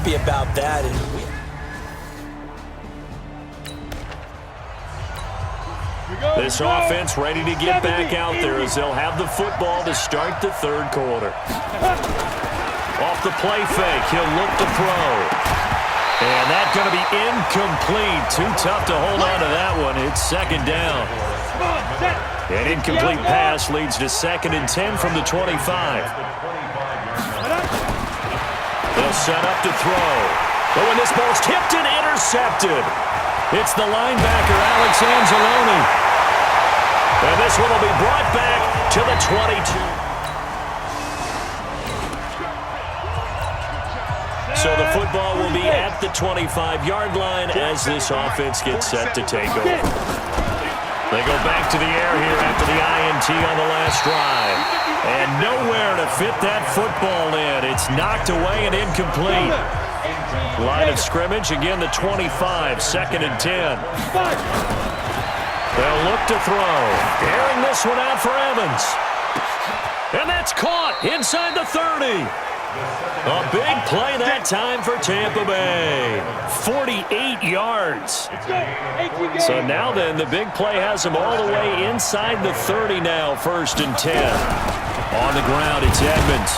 happy about that. This offense ready to get back out there as they'll have the football to start the third quarter. Off the play fake, he'll look to throw. And that's going to be incomplete. Too tough to hold on to that one. It's second down. An incomplete pass leads to 2nd and 10 from the 25. They'll set up to throw. But when this ball's tipped and intercepted, it's the linebacker, Alex Anzalone. And this one will be brought back to the 22. So the football will be at the 25-yard line as this offense gets set to take over. They go back to the air here after the INT on the last drive. And nowhere to fit that football in. It's knocked away and incomplete. Line of scrimmage, again the 25, 2nd and 10. They'll look to throw. Airing this one out for Evans. And that's caught inside the 30. A big play that time for Tampa Bay. 48 yards. So now then, the big play has them all the way inside the 30 now, 1st and 10. On the ground, it's Edmonds.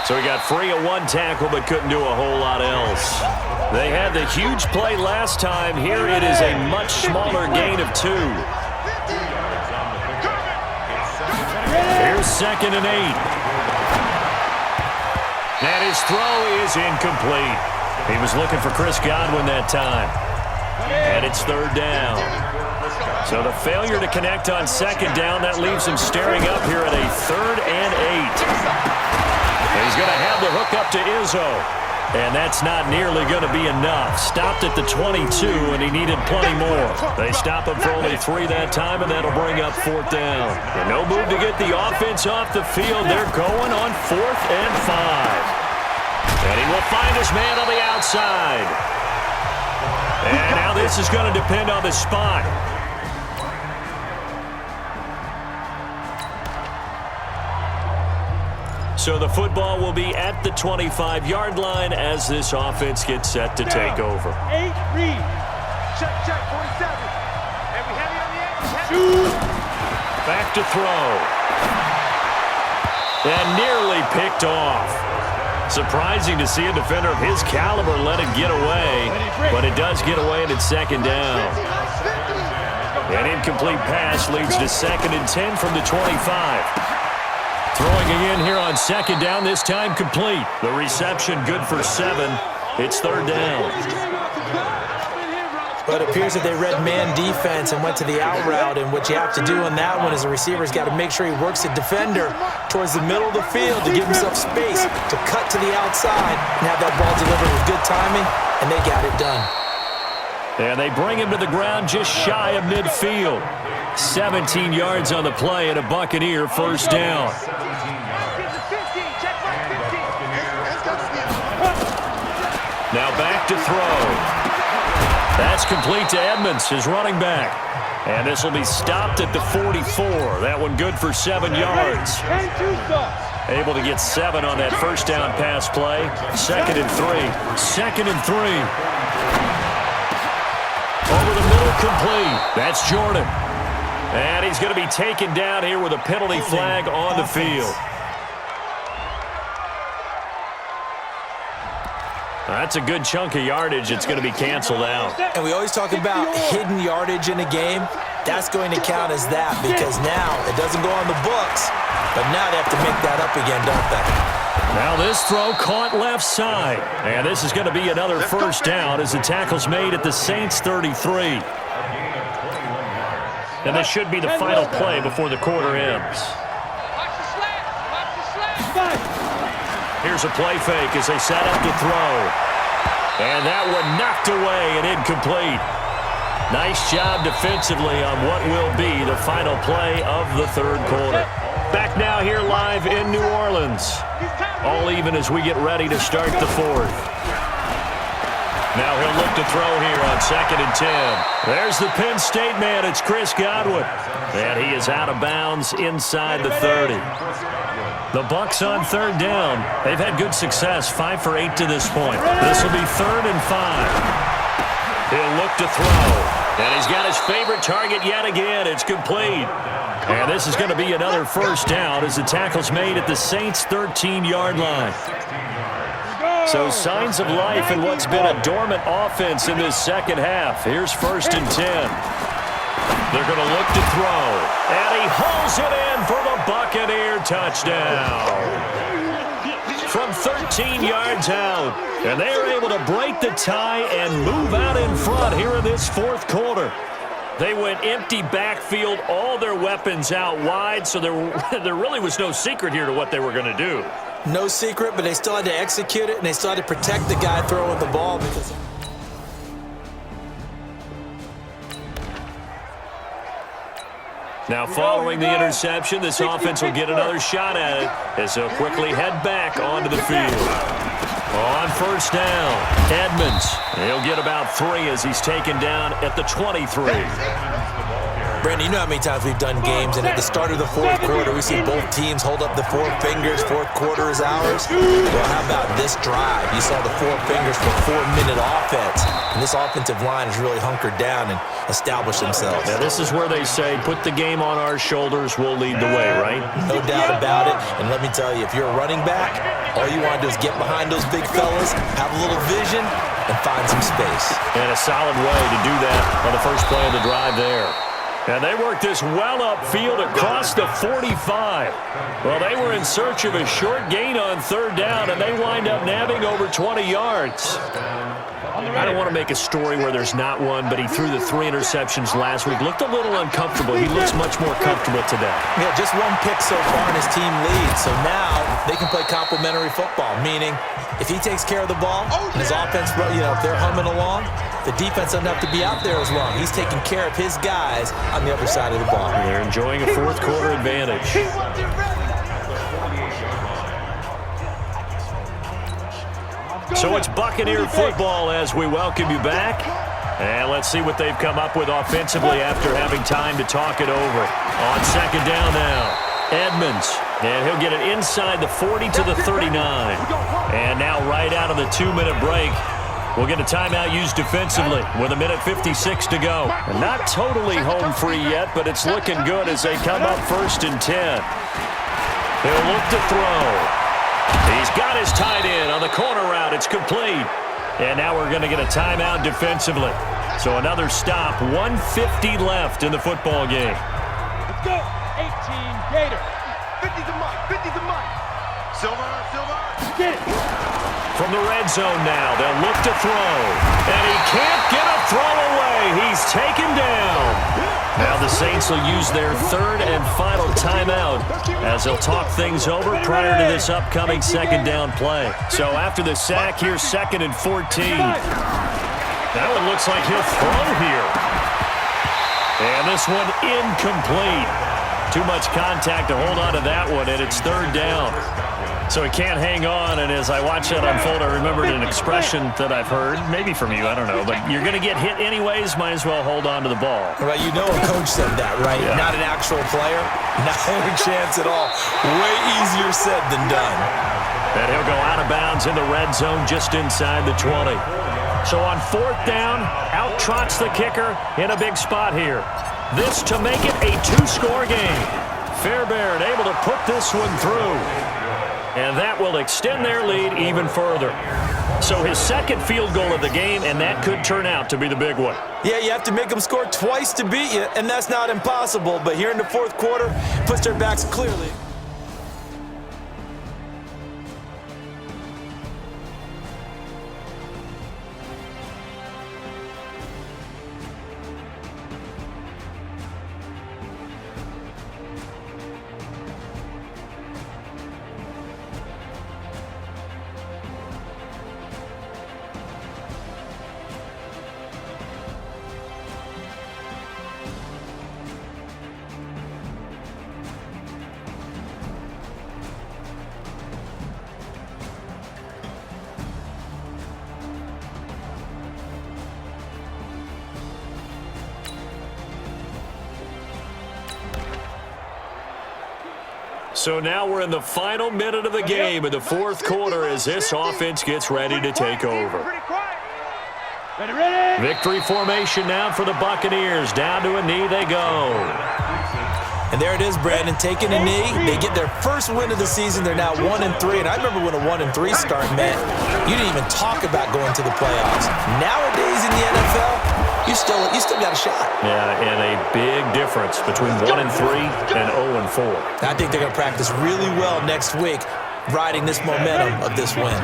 So he got free of one tackle but couldn't do a whole lot else. They had the huge play last time. Here it is a much smaller gain of 2. Here's 2nd and 8. And his throw is incomplete. He was looking for Chris Godwin that time. And it's 3rd down. So the failure to connect on 2nd down, that leaves him staring up here at a 3rd and 8. And he's going to have the hook up to Izzo. And that's not nearly going to be enough. Stopped at the 22, and he needed plenty more. They stop him for only 3 that time, and that'll bring up 4th down. And no move to get the offense off the field. They're going on 4th and 5. And he will find his man on the outside. And now this is going to depend on the spot. So the football will be at the 25-yard line as this offense gets set to take over. 8, read. Check, 47. And we have you on the edge. Back to throw. And nearly picked off. Surprising to see a defender of his caliber let it get away, but it does get away and it's 2nd down. An incomplete pass leads to 2nd and 10 from the 25. Throwing again here on 2nd down, this time complete. The reception good for 7. It's 3rd down. But it appears that they read man defense and went to the out route, and what you have to do on that one is the receiver's got to make sure he works the defender towards the middle of the field to give himself space to cut to the outside and have that ball delivered with good timing, and they got it done. And they bring him to the ground just shy of midfield. 17 yards on the play and a Buccaneer 1st down. Now back to throw. That's complete to Edmonds, his running back. And this will be stopped at the 44. That one good for 7 yards. Able to get 7 on that 1st down pass play. 2nd and 3. 2nd and 3. Over the middle, complete. That's Jordan. And he's going to be taken down here with a penalty flag on the field. That's a good chunk of yardage. It's going to be canceled out. And we always talk about hidden yardage in a game. That's going to count as that because now it doesn't go on the books, but now they have to make that up again, don't they? Now this throw caught left side. And this is going to be another 1st down as the tackle's made at the Saints 33. And this should be the final play before the quarter ends. Here's a play fake as they set up to throw. And that one knocked away and incomplete. Nice job defensively on what will be the final play of the 3rd quarter. Back now here live in New Orleans. All even as we get ready to start the 4th. Now he'll look to throw here on 2nd and 10. There's the Penn State man. It's Chris Godwin. And he is out of bounds inside the 30. The Bucs on third down. They've had good success, 5 for 8 to this point. This will be 3rd and 5. He'll look to throw. And he's got his favorite target yet again. It's complete. And this is going to be another first down as the tackle's made at the Saints' 13-yard line. So signs of life in what's been a dormant offense in this second half. Here's 1st and 10. They're going to look to throw. And he hauls it in for the Buccaneer touchdown. From 13 yards out. And they are able to break the tie and move out in front here in this 4th quarter. They went empty backfield, all their weapons out wide, so there really was no secret here to what they were going to do. No secret, but they still had to execute it, and they still had to protect the guy throwing the ball because... Now following the interception, this offense will get another shot at it as they'll quickly head back onto the field. On 1st down, Edmonds. He'll get about 3 as he's taken down at the 23. Brandon, you know how many times we've done games, and at the start of the 4th quarter, we see both teams hold up the 4 fingers. 4th quarter is ours. Well, how about this drive? You saw the 4 fingers for 4-minute offense, and this offensive line has really hunkered down and established themselves. Now, this is where they say, put the game on our shoulders, we'll lead the way, right? No doubt about it, and let me tell you, if you're a running back, all you want to do is get behind those big fellas, have a little vision, and find some space. And a solid way to do that on the first play of the drive there. And they worked this well upfield across the 45. Well, they were in search of a short gain on 3rd down, and they wind up nabbing over 20 yards. I don't want to make a story where there's not one, but he threw the 3 interceptions last week. Looked a little uncomfortable. He looks much more comfortable today. Yeah, just 1 pick so far, and his team leads. So now they can play complementary football, meaning if he takes care of the ball and his offense, if they're humming along, the defense doesn't have to be out there as long. He's taking care of his guys on the other side of the ball. They're enjoying a 4th quarter advantage. So it's Buccaneer football as we welcome you back. And let's see what they've come up with offensively after having time to talk it over. On 2nd down now, Edmonds. And he'll get it inside the 40 to the 39. And now right out of the 2-minute break, we'll get a timeout used defensively with 1:56 to go. And not totally home free yet, but it's looking good as they come up 1st and 10. He'll look to throw. He's got his tight end on the corner route. It's complete. And now we're going to get a timeout defensively. So another stop, 1:50 left in the football game. Let's go. 18 Gator. 50's a mic. 50's a mic. Silver. Get it. From the red zone now, they'll look to throw. And he can't get a throw away. He's taken down. Now the Saints will use their 3rd and final timeout as they'll talk things over prior to this upcoming 2nd down play. So after the sack, here's 2nd and 14. That one looks like he'll throw here. And this one incomplete. Too much contact to hold on to that one, and it's 3rd down. So he can't hang on, and as I watch that unfold, I remembered an expression that I've heard, maybe from you, I don't know, but you're going to get hit anyways, might as well hold on to the ball. Right, you know a coach said that, right? Yeah. Not an actual player, not a chance at all. Way easier said than done. And he'll go out of bounds in the red zone just inside the 20. So on 4th down, out trots the kicker in a big spot here. This to make it a 2-score game. Fairbairn able to put this one through. And that will extend their lead even further. So his 2nd field goal of the game, and that could turn out to be the big one. Yeah, you have to make them score twice to beat you, and that's not impossible. But here in the 4th quarter, puts their backs clearly. So now we're in the final minute of the game in the fourth quarter as this offense gets ready to take over. Victory formation now for the Buccaneers. Down to a knee they go. And there it is, Brandon, taking a knee. They get their first win of the season. They're now 1-3. And I remember when a 1-3 start meant you didn't even talk about going to the playoffs. Nowadays in the NFL, you still got a shot. Yeah, and a big difference between 1-3 and 0-4. I think they're going to practice really well next week, riding this momentum of this win.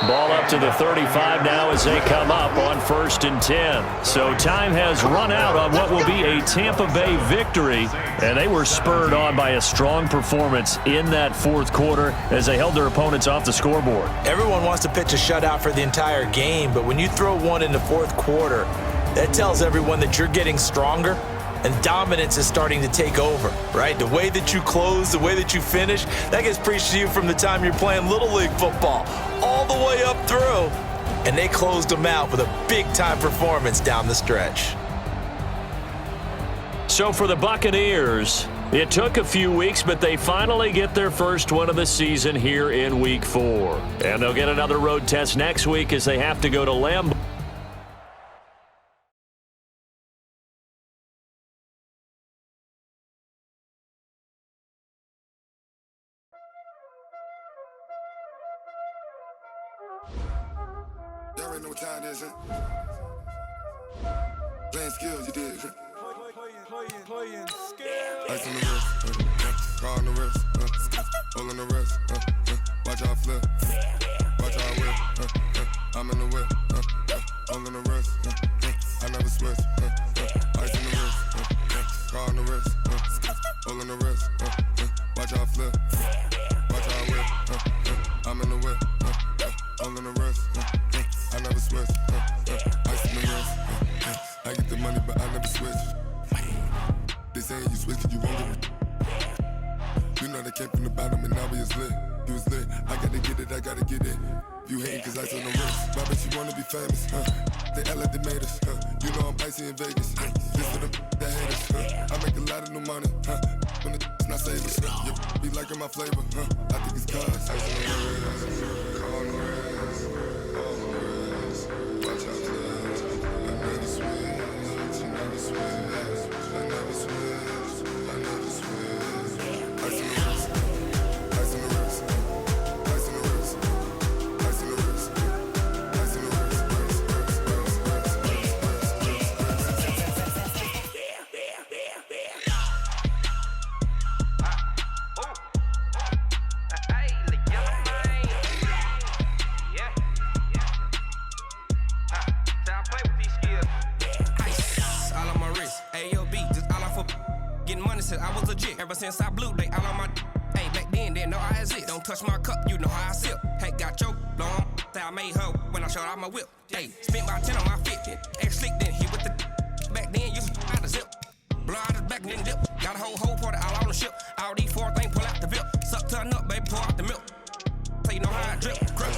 Ball up to the 35 now as they come up on 1st and 10. So time has run out on what will be a Tampa Bay victory, and they were spurred on by a strong performance in that fourth quarter as they held their opponents off the scoreboard. Everyone wants to pitch a shutout for the entire game, but when you throw one in the fourth quarter, that tells everyone that you're getting stronger and dominance is starting to take over, right? The way that you close, the way that you finish, that gets preached to you from the time you're playing Little League football all the way up through. And they closed them out with a big-time performance down the stretch. So for the Buccaneers, it took a few weeks, but they finally get their first one of the season here in Week 4. And they'll get another road test next week as they have to go to Lambeau. Y'all already know what time it is, huh? Playing skills, you did, huh? Playing skills. Ice on the wrist, car on the wrist, hole on the wrist, watch how I flip, watch how I whip, I'm in the whip, hole on the wrist, I never switch, ice on the wrist, car on the wrist, hole on the wrist, watch how I flip, watch how I whip, I'm in the whip, hole on the wrist, I never switch, ice on the wrist, I get the money but I never switch. They saying you switch cause you won't get it. You know they came from the bottom and now we is lit. You was lit, I gotta get it, I gotta get it. You hating cause ice on the wrist. Why bet you wanna be famous, They act like they made us, You know I'm icy in Vegas, This for the that hate us, I make a lot of new money, When it's not savers, You be liking my flavor, I think it's cause ice on the wrist, car on the wrist, all on the wrist. Watch out, cuz I never switch, you never switch. I never switch, I never switch. Ice on the wrist, ice on the wrist, ice on the wrist, ice on the wrist, ice on the wrist, I was legit ever since I blew they all on my hey back then didn't know I exist. Don't touch my cup, you know how I sip. Hey, got your long that I made her when I showed out my whip. Hey, spent about 10 on my fit. Ex slick then hit with the back then used to out the zip. Blow out his back then dip. Got a whole party all on the ship. All these four things pull out the VIP. Suck to a nut, baby, pour out the milk. So you know how I drip. Grip